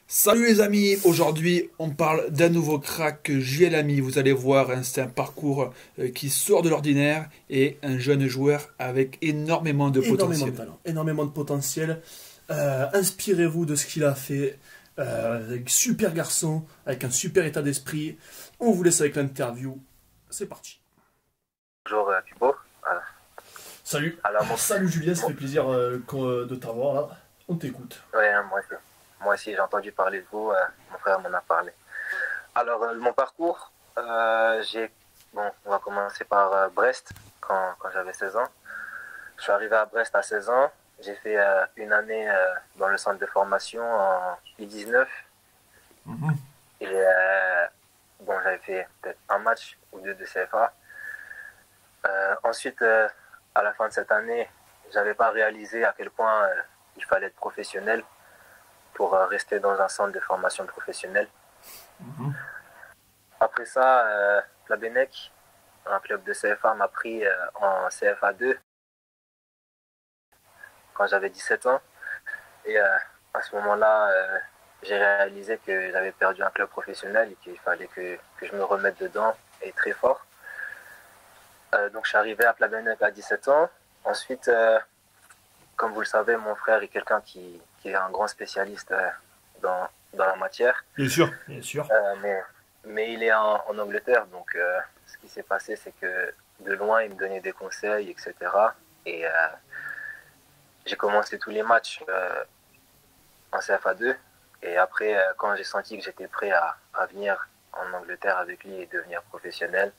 Salut les amis, aujourd'hui on parle d'un nouveau crack, Jules Lamy. Vous allez voir, hein, c'est un parcours qui sort de l'ordinaire et un jeune joueur avec énormément de Énormément de potentiel. talent, énormément de potentiel. Inspirez-vous de ce qu'il a fait. Super garçon, avec un super état d'esprit. On vous laisse avec l'interview. C'est parti. Bonjour Thibaut. Salut. Alors, Salut Julien, ça bon, fait plaisir de t'avoir là. On t'écoute. ouais, hein, moi aussi j'ai entendu parler de vous, mon frère m'en a parlé. Alors mon parcours, on va commencer par Brest quand j'avais 16 ans. Je suis arrivé à Brest à 16 ans, j'ai fait une année dans le centre de formation en U19 et j'avais fait peut-être un match ou deux de CFA. Ensuite, à la fin de cette année, j'avais pas réalisé à quel point il fallait être professionnel pour rester dans un centre de formation professionnelle. Après ça, Plabennec, un club de CFA, m'a pris en CFA 2 quand j'avais 17 ans. Et à ce moment-là, j'ai réalisé que j'avais perdu un club professionnel et qu'il fallait que je me remette dedans et très fort. Donc je suis arrivé à Plabennec à 17 ans. Ensuite, comme vous le savez, mon frère est quelqu'un qui est un grand spécialiste dans la matière. Bien sûr, bien sûr. Mais il est en Angleterre, donc ce qui s'est passé, c'est que de loin, il me donnait des conseils, etc. Et j'ai commencé tous les matchs en CFA 2. Et après, quand j'ai senti que j'étais prêt à venir en Angleterre avec lui et devenir professionnel,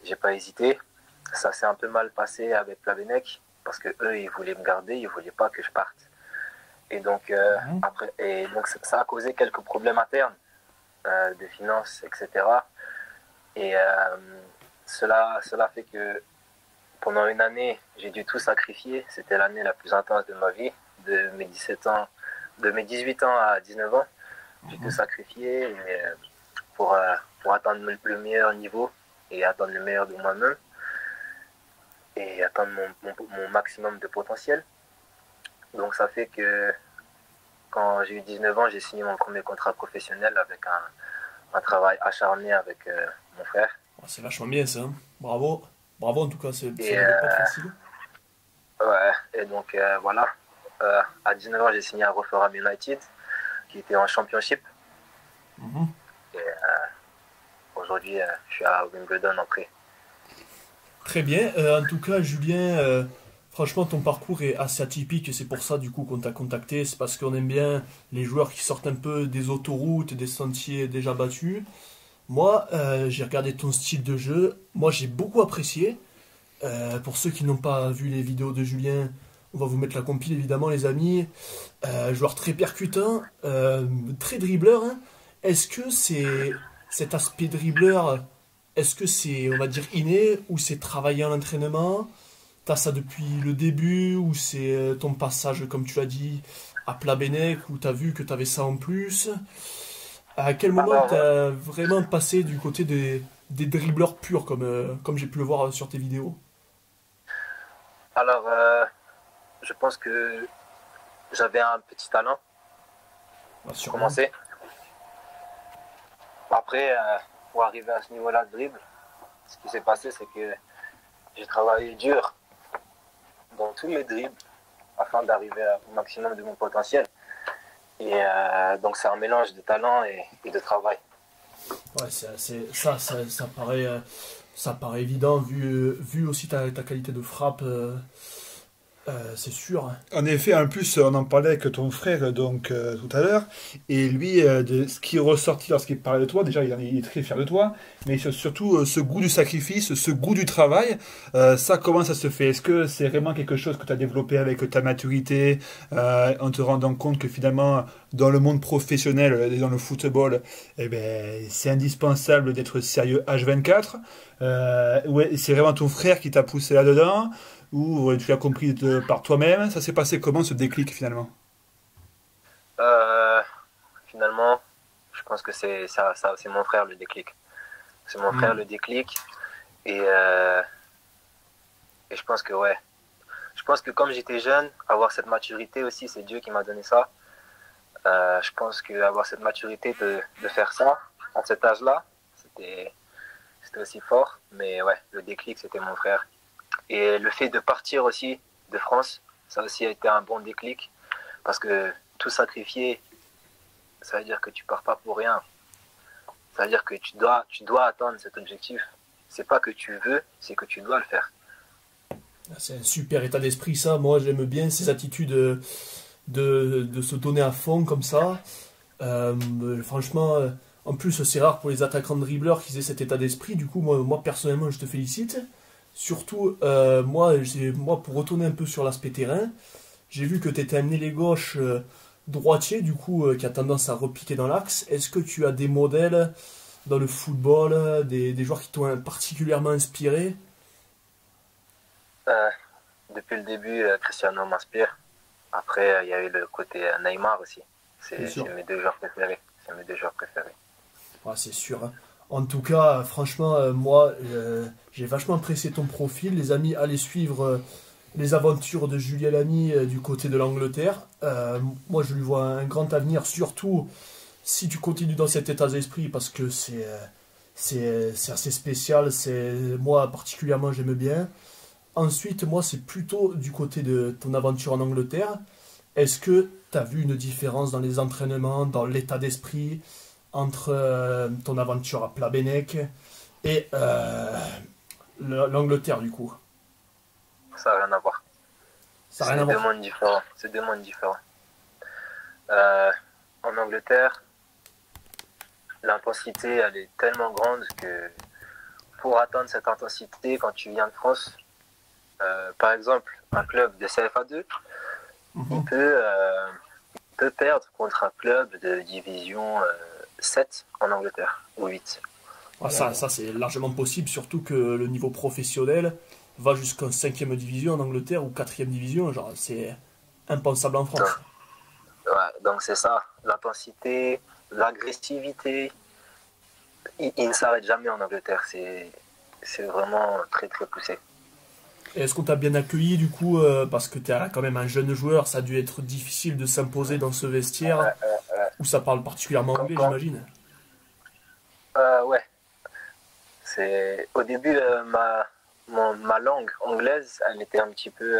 j'ai pas hésité. Ça s'est un peu mal passé avec Plabennec parce que eux, ils voulaient me garder, ils voulaient pas que je parte. Et donc, ça a causé quelques problèmes internes de finances, etc. Et cela fait que pendant une année, j'ai dû tout sacrifier. C'était l'année la plus intense de ma vie, de mes 18 ans à 19 ans. J'ai tout sacrifié pour atteindre le meilleur niveau et atteindre le meilleur de moi-même et atteindre mon maximum de potentiel. Donc ça fait que quand j'ai eu 19 ans, j'ai signé mon premier contrat professionnel avec un travail acharné avec mon frère. C'est vachement bien ça. Hein. Bravo. Bravo en tout cas, ça Et, doit pas être facile. ouais, et donc voilà. À 19 ans, j'ai signé à Rotherham United, qui était en championship. Et aujourd'hui, je suis à Wimbledon en prêt. Très bien. En tout cas, Julien, franchement, ton parcours est assez atypique et c'est pour ça, du coup, qu'on t'a contacté. C'est parce qu'on aime bien les joueurs qui sortent un peu des autoroutes, des sentiers déjà battus. Moi, j'ai regardé ton style de jeu. Moi, j'ai beaucoup apprécié. Pour ceux qui n'ont pas vu les vidéos de Julien, on va vous mettre la compile, évidemment, les amis. Joueur très percutant, très dribbleur. Hein. Est-ce que c'est cet aspect dribbleur, est-ce que c'est, on va dire, inné ou c'est travaillé en entraînement? T'as ça depuis le début ou c'est ton passage, comme tu l'as dit, à Plabennec où t'as vu que t'avais ça en plus? À quel moment Alors, t'as vraiment passé du côté des dribbleurs purs comme j'ai pu le voir sur tes vidéos? alors je pense que j'avais un petit talent Bah, pour sûrement. commencer. Après, pour arriver à ce niveau-là de dribble, ce qui s'est passé, c'est que j'ai travaillé dur dans tous mes dribbles afin d'arriver au maximum de mon potentiel. Et donc c'est un mélange de talent et de travail. Ouais, ça paraît évident vu aussi ta qualité de frappe, c'est sûr. Hein. En effet, en plus, on en parlait avec ton frère donc tout à l'heure, et lui, de ce qui est ressorti lorsqu'il parlait de toi, déjà il est très fier de toi, mais surtout ce goût du sacrifice, ce goût du travail, ça comment ça se fait? Est-ce que c'est vraiment quelque chose que tu as développé avec ta maturité, en te rendant compte que finalement, dans le monde professionnel, dans le football, eh ben, c'est indispensable d'être sérieux H24. Ouais, c'est vraiment ton frère qui t'a poussé là-dedans? Ou tu l'as compris par toi-même? Ça s'est passé comment ce déclic finalement? Euh, Finalement, je pense que c'est mon frère le déclic. C'est mon frère Hmm. le déclic et je pense que ouais, Je pense que comme j'étais jeune, avoir cette maturité aussi, c'est Dieu qui m'a donné ça. Je pense qu'avoir cette maturité de faire ça à cet âge-là, c'était aussi fort. Mais ouais, le déclic, c'était mon frère. Et le fait de partir aussi de France, ça aussi a été un bon déclic. Parce que tout sacrifier, ça veut dire que tu pars pas pour rien. Ça veut dire que tu dois atteindre cet objectif. C'est pas que tu veux, c'est que tu dois le faire. C'est un super état d'esprit, ça. Moi, j'aime bien ces attitudes de se donner à fond comme ça. Franchement, en plus, c'est rare pour les attaquants dribbleurs qu'ils aient cet état d'esprit. Du coup, moi, personnellement, je te félicite. Surtout, moi, pour retourner un peu sur l'aspect terrain, j'ai vu que tu étais un ailier gauche droitier, du coup, qui a tendance à repiquer dans l'axe. Est-ce que tu as des modèles dans le football, des joueurs qui t'ont particulièrement inspiré? Euh, Depuis le début, Cristiano m'inspire. Après, il y a eu le côté Neymar aussi. Bien sûr. C'est mes deux joueurs préférés. C'est mes deux joueurs préférés. Ah, c'est sûr, hein. En tout cas, franchement, moi, j'ai vachement apprécié ton profil. Les amis, allez suivre les aventures de Julien Lamy du côté de l'Angleterre. Moi, je lui vois un grand avenir, surtout si tu continues dans cet état d'esprit, parce que c'est assez spécial. Moi, particulièrement, j'aime bien. Ensuite, moi, c'est plutôt du côté de ton aventure en Angleterre. Est-ce que tu as vu une différence dans les entraînements, dans l'état d'esprit entre ton aventure à Plabennec et l'Angleterre, du coup? Ça n'a rien à voir. Ça n'a rien à C'est deux voir. mondes différents. C'est deux mondes différents. Euh, En Angleterre, l'intensité, elle est tellement grande que pour atteindre cette intensité, quand tu viens de France, par exemple, un club de CFA2, il Mhm. peut perdre contre un club de division 7 en Angleterre, ou 8. Ah, ça c'est largement possible, surtout que le niveau professionnel va jusqu'en 5e division en Angleterre ou 4e division. Genre, c'est impensable en Donc, France. ouais, donc c'est ça, l'intensité, l'agressivité, il ne s'arrête jamais en Angleterre. C'est vraiment très très poussé. Et est-ce qu'on t'a bien accueilli, du coup, parce que tu es quand même un jeune joueur, ça a dû être difficile de s'imposer dans ce vestiaire où ça parle particulièrement Quand, anglais, quand- j'imagine. ouais, c'est au début ma langue anglaise, elle était un petit peu,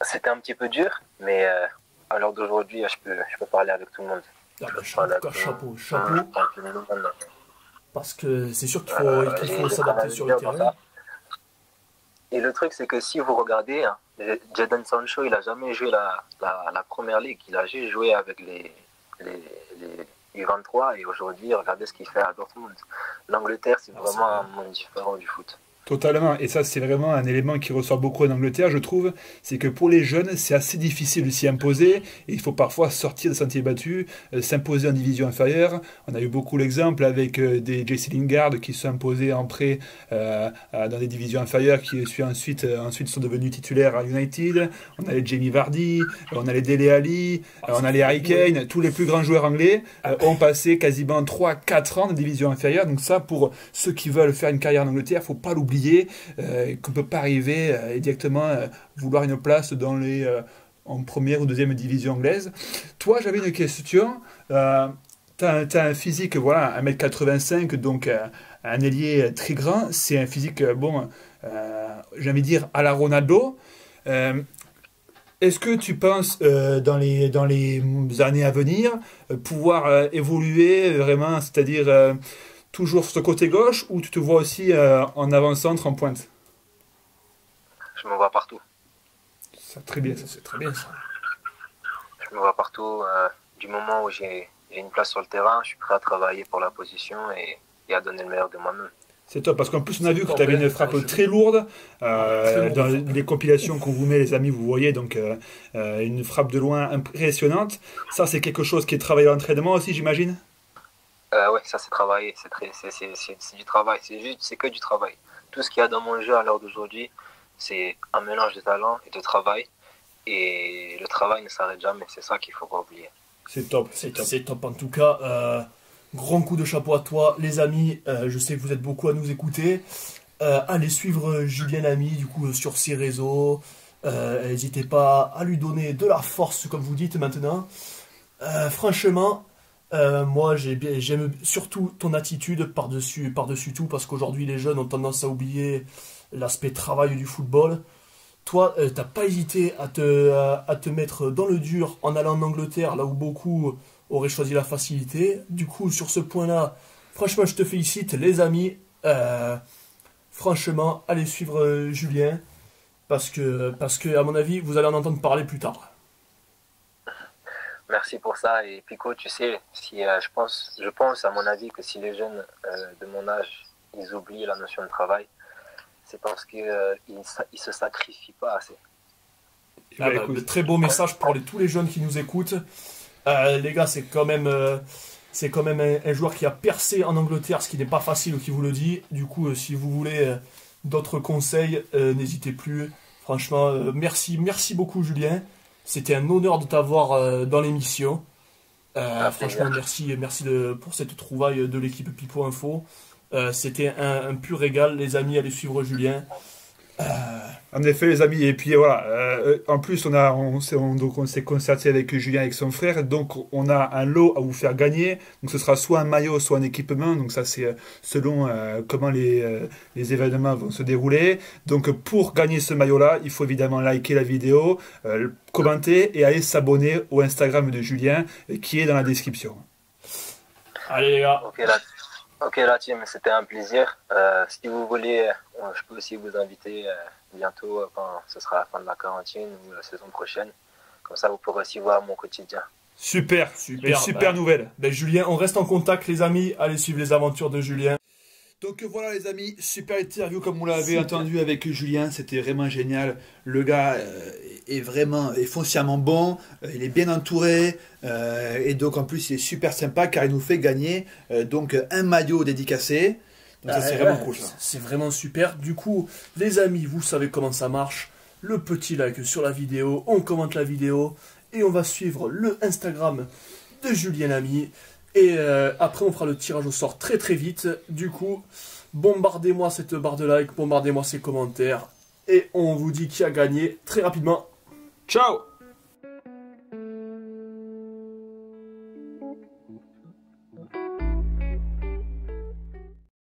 c'était un petit peu dur, mais à l'heure d'aujourd'hui, je peux parler avec tout le monde. Ah bah, Je peux parler en tout avec cas, tout le monde. chapeau, Avec tout le monde. parce que c'est sûr qu'il faut J'ai s'adapter travaillé sur le dur dans terrain. ça. Et le truc, c'est que si vous regardez, hein, Jadon Sancho, il a jamais joué la première ligue. Il a juste joué avec les U23 et aujourd'hui, regardez ce qu'il fait à Dortmund. L'Angleterre, c'est Ah, c'est vraiment vrai. un monde différent du foot. Totalement, et ça c'est vraiment un élément qui ressort beaucoup en Angleterre, je trouve, c'est que pour les jeunes, c'est assez difficile de s'y imposer, et il faut parfois sortir des sentiers battus, s'imposer en division inférieure. On a eu beaucoup l'exemple avec des Jesse Lingard qui se sont imposés en prêt dans des divisions inférieures, qui ensuite sont devenus titulaires à United. On a les Jamie Vardy, on a les Dele Alli, Ah, on ça a fait les Harry beaucoup, hein. Kane, tous les plus grands joueurs anglais ont passé quasiment 3 4 ans de division inférieure, donc ça pour ceux qui veulent faire une carrière en Angleterre, faut pas l'oublier, qu'on peut pas arriver et directement vouloir une place en première ou deuxième division anglaise. Toi, j'avais une question. T'as un physique, voilà, 1m85, donc un ailier très grand. C'est un physique, bon, j'ai envie de dire, à la Ronaldo. Euh, Est-ce que tu penses, dans les années à venir, pouvoir évoluer vraiment, c'est-à-dire toujours sur ce côté gauche, ou tu te vois aussi en avant-centre, en pointe? Je me vois partout. Ça, très bien, ça. C'est très bien ça. Je me vois partout. Du moment où j'ai une place sur le terrain, je suis prêt à travailler pour la position et à donner le meilleur de moi-même. C'est top, parce qu'en plus on a C'est vu que top, tu avais hein. une frappe Ah, très lourde. très lourde, Dans frappe. les compilations qu'on vous met, les amis, vous voyez, donc une frappe de loin impressionnante. Ça, c'est quelque chose qui est travaillé à l'entraînement aussi, j'imagine. Ouais, ça c'est travaillé, c'est du travail, c'est que du travail. Tout ce qu'il y a dans mon jeu à l'heure d'aujourd'hui, c'est un mélange de talent et de travail. Et le travail ne s'arrête jamais, c'est ça qu'il faut pas oublier. C'est top, c'est top. C'est top en tout cas. Grand coup de chapeau à toi, les amis. Je sais que vous êtes beaucoup à nous écouter. Allez suivre Julien Lamy du coup sur ses réseaux. N'hésitez pas à lui donner de la force comme vous dites maintenant. Franchement, moi j'aime surtout ton attitude par-dessus tout parce qu'aujourd'hui les jeunes ont tendance à oublier l'aspect travail du football. Toi, t'as pas hésité à te mettre dans le dur en allant en Angleterre, là où beaucoup auraient choisi la facilité. Du coup, sur ce point-là, franchement, je te félicite, les amis. Franchement, allez suivre Julien, parce que, à mon avis, vous allez en entendre parler plus tard. Merci pour ça. Et Pico, tu sais, si, je pense, à mon avis, que si les jeunes de mon âge, ils oublient la notion de travail, c'est parce qu'ils ne se sacrifient pas assez. Ah bah, de très beau message pour tous les jeunes qui nous écoutent. Les gars, c'est quand même un joueur qui a percé en Angleterre, ce qui n'est pas facile, qui vous le dit. Du coup, si vous voulez d'autres conseils, n'hésitez plus. Franchement, merci beaucoup Julien. C'était un honneur de t'avoir dans l'émission. Franchement, merci pour cette trouvaille de l'équipe Pipo Info. C'était un pur régal, les amis, allez suivre Julien. En effet, les amis, et puis voilà, en plus, on s'est concerté avec Julien, avec son frère, donc on a un lot à vous faire gagner. Donc ce sera soit un maillot, soit un équipement. Donc ça, c'est selon comment les événements vont se dérouler. Donc pour gagner ce maillot-là, il faut évidemment liker la vidéo, commenter et aller s'abonner au Instagram de Julien, qui est dans la description. Allez les gars. Ok la team, c'était un plaisir. Si vous voulez, je peux aussi vous inviter bientôt, quand ce sera la fin de la quarantaine ou la saison prochaine. Comme ça, vous pourrez aussi voir mon quotidien. Super nouvelle. Ben, Julien, on reste en contact les amis. Allez suivre les aventures de Julien. Donc voilà les amis, super interview comme vous l'avez entendu avec Julien, c'était vraiment génial. Le gars est foncièrement bon, il est bien entouré et donc en plus il est super sympa car il nous fait gagner donc un maillot dédicacé. Donc ça c'est vraiment cool ça. C'est vraiment super. Du coup les amis, vous savez comment ça marche. Le petit like sur la vidéo, on commente la vidéo et on va suivre le Instagram de Julien Lamy. Et après, on fera le tirage au sort très vite. Du coup, bombardez-moi cette barre de like, bombardez-moi ces commentaires. Et on vous dit qui a gagné très rapidement. Ciao!